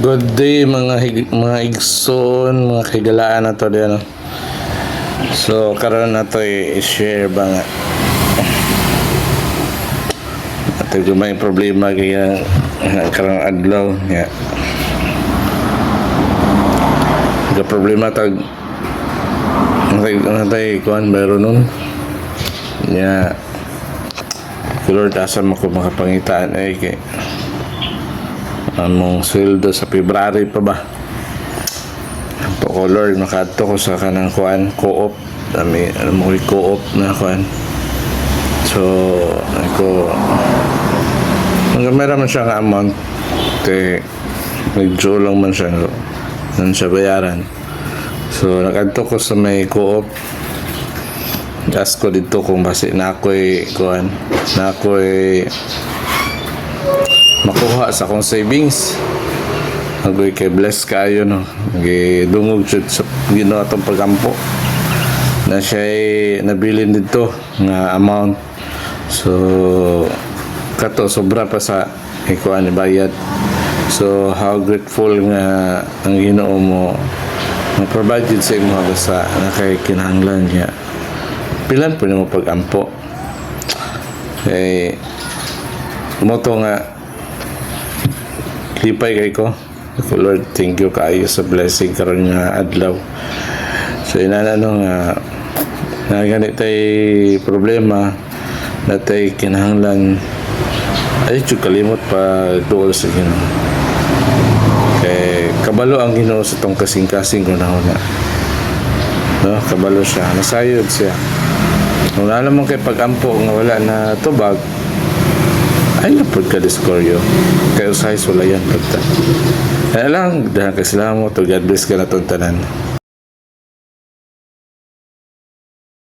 Good day mga igsoon, mga kigalaan na to diyan. So karon na to i-share ba nga. At may problema kaya karang adlaw nga. Ga problema tag natay kuan meron nun. Nya Lord asa mo ko makapangitaan kay among sweldo sa February pa ba po Lord makadto ko sa kanang kuan co-op dami mo co-op na kuan so ako meron man siya nga amount medyo lang man siya nan siya bayaran so nakadto ko sa may co-op ask ko dito kung basi na ako'y kuan na ako'y makuha sa akong savings agoy kay bless kayo no gidungog sa Ginoo atong pagampo na siya nabilin dito nga amount so kato sobra pa sa ikuan ni bayad so how grateful nga ang Ginoo mo mag-provide sa imo basta nakaikinahanglan niya pilan po mo pagampo moto nga lipay kay ko Lord thank you kaayo sa blessing karon nga adlaw so inanano nga ganit tay problema natay kinahanglan ay kalimot pa duol sa Ginoo kabalo ang Ginoo sa tong kasing-kasing ko na no kabalo siya nasayod siya kung alam mo kay pagampo nga wala na tubag ay napod ka diskoryo kaya usahay sulayan pagta kaya lang dahil kasi lang mo to God bless ka na itong tanan.